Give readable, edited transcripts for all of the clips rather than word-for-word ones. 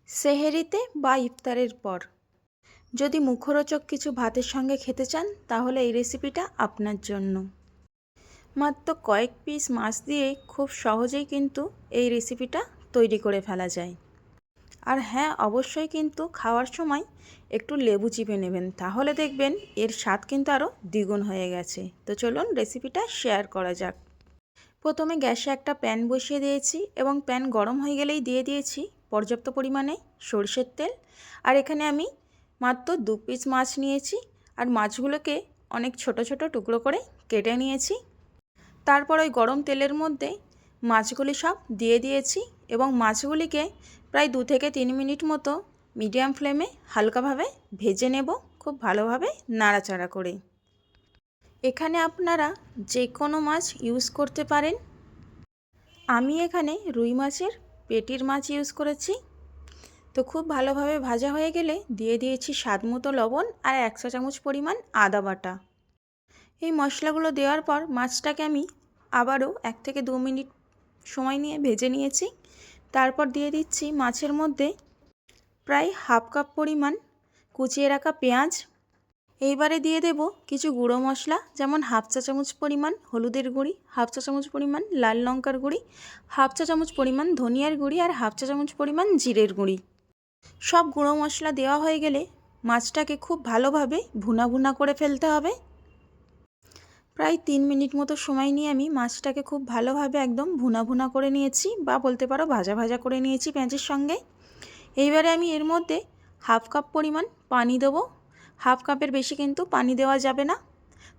সেহেরিতে বা ইফতারের পর যদি মুখরোচক কিছু ভাতের সঙ্গে খেতে চান তাহলে এই রেসিপিটা আপনার জন্য। মাত্র কয়েক পিস মাছ দিয়ে খুব সহজেই কিন্তু এই রেসিপিটা তৈরি করে ফেলা যায়। আর হ্যাঁ, অবশ্যই কিন্তু খাওয়ার সময় একটু লেবু চিপে নেবেন, তাহলে দেখবেন এর স্বাদ কিন্তু আরও দ্বিগুণ হয়ে গেছে। তো চলুন রেসিপিটা শেয়ার করা যাক। প্রথমে গ্যাসে একটা প্যান বসিয়ে দিয়েছি এবং প্যান গরম হয়ে গেলেই দিয়ে দিয়েছি পর্যাপ্ত পরিমাণে সরষের তেল। আর এখানে আমি মাত্র 2 পিস মাছ নিয়েছি আর মাছগুলোকে অনেক ছোট ছোট টুকরো করে কেটে নিয়েছি। তারপর ওই গরম তেলের মধ্যে মাছগুলি সব দিয়ে দিয়েছি এবং মাছগুলিকে প্রায় 2 থেকে 3 মিনিট মতো মিডিয়াম ফ্লেমে হালকাভাবে ভেজে নেব, খুব ভালোভাবে নাড়াচাড়া করে। এখানে আপনারা যে কোনো মাছ ইউজ করতে পারেন। আমি এখানে রুই মাছের পেটির মাছ ইউজ করেছি। তো খুব ভালোভাবে ভাজা হয়ে গেলে দিয়ে দিয়েছি স্বাদ মতো লবণ আর 1 চা চামচ পরিমাণ আদা বাটা। এই মশলাগুলো দেওয়ার পর মাছটাকে আমি আবারও 1 থেকে 2 মিনিট সময় নিয়ে ভেজে নিয়েছি। তারপর দিয়ে দিচ্ছি মাছের মধ্যে প্রায় হাফ কাপ পরিমাণ কুচিয়ে রাখা পেঁয়াজ। এইবারে দিয়ে দেব কিছু গুঁড়ো মশলা, যেমন 1/2 চা চামচ পরিমাণ হলুদের গুঁড়ি, 1/2 চা চামচ পরিমাণ লাল লঙ্কার গুঁড়ি, 1/2 চা চামচ পরিমাণ ধনিয়ার গুঁড়ি আর 1/2 চা চামচ পরিমাণ জিরের গুঁড়ি। সব গুঁড়ো মশলা দেওয়া হয়ে গেলে মাছটাকে খুব ভালোভাবে ভুনা ভুনা করে ফেলতে হবে। প্রায় 3 মিনিট মতো সময় নিয়ে আমি মাছটাকে খুব ভালোভাবে একদম ভুনা ভুনা করে নিয়েছি, বা বলতে পারো ভাজা ভাজা করে নিয়েছি পেঁয়াজের সঙ্গে। এইবারে আমি এর মধ্যে 1/2 কাপ পরিমাণ পানি দেবো। 1/2 কাপের বেশি কিন্তু পানি দেওয়া যাবে না।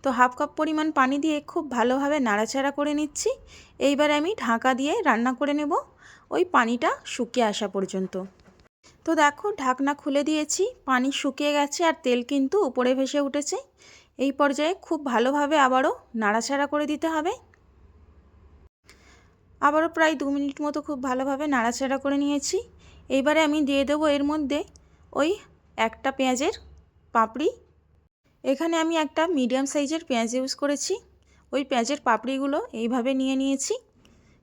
তো 1/2 কাপ পরিমাণ পানি দিয়ে খুব ভালোভাবে নাড়াচাড়া করে নিচ্ছি। এইবারে আমি ঢাকা দিয়ে রান্না করে নেব ওই পানিটা শুকিয়ে আসা পর্যন্ত। তো দেখো, ঢাকনা খুলে দিয়েছি, পানি শুকিয়ে গেছে আর তেল কিন্তু উপরে ভেসে উঠেছে। এই পর্যায়ে খুব ভালোভাবে আবারও নাড়াচাড়া করে দিতে হবে। আবারও প্রায় 2 মিনিট মতো খুব ভালোভাবে নাড়াচাড়া করে নিয়েছি। এইবারে আমি দিয়ে দেবো এর মধ্যে ওই একটা পেঁয়াজের পাপড়ি। এখানে আমি একটা মিডিয়াম সাইজের পেঁয়াজ ইউজ করেছি। ওই পেঁয়াজের পাপড়িগুলো এইভাবে নিয়ে নিয়েছি।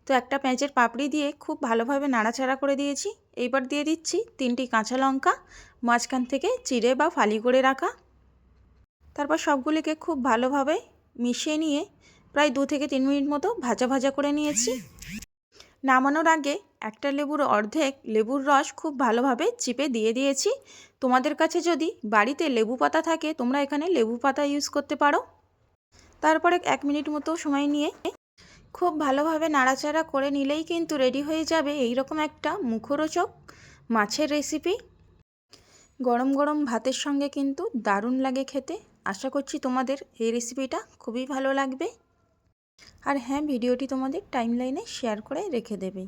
তো একটা পেঁয়াজের পাপড়ি দিয়ে খুব ভালোভাবে নাড়াচাড়া করে দিয়েছি। এইবার দিয়ে দিচ্ছি 3টি কাঁচা লঙ্কা মাঝখান থেকে চিড়ে বা ফালি করে রাখা। তারপর সবগুলিকে খুব ভালোভাবে মিশিয়ে নিয়ে প্রায় 2 থেকে 3 মিনিট মতো ভাজা ভাজা করে নিয়েছি। নামানোর আগে একটা লেবুর অর্ধেক লেবুর রস খুব ভালোভাবে চিপে দিয়ে দিয়েছি। তোমাদের কাছে যদি বাড়িতে লেবু পাতা থাকে তোমরা এখানে লেবু পাতা ইউজ করতে পারো। তারপরে 1 মিনিট মতো সময় নিয়ে খুব ভালোভাবে নাড়াচাড়া করে নিলেই কিন্তু রেডি হয়ে যাবে এইরকম একটা মুখরোচক মাছের রেসিপি। গরম গরম ভাতের সঙ্গে কিন্তু দারুণ লাগে খেতে। আশা করছি তোমাদের এই রেসিপিটা খুবই ভালো লাগবে। আর হ্যাঁ, ভিডিওটি তোমাদের টাইমলাইনে শেয়ার করে রেখে দেবে।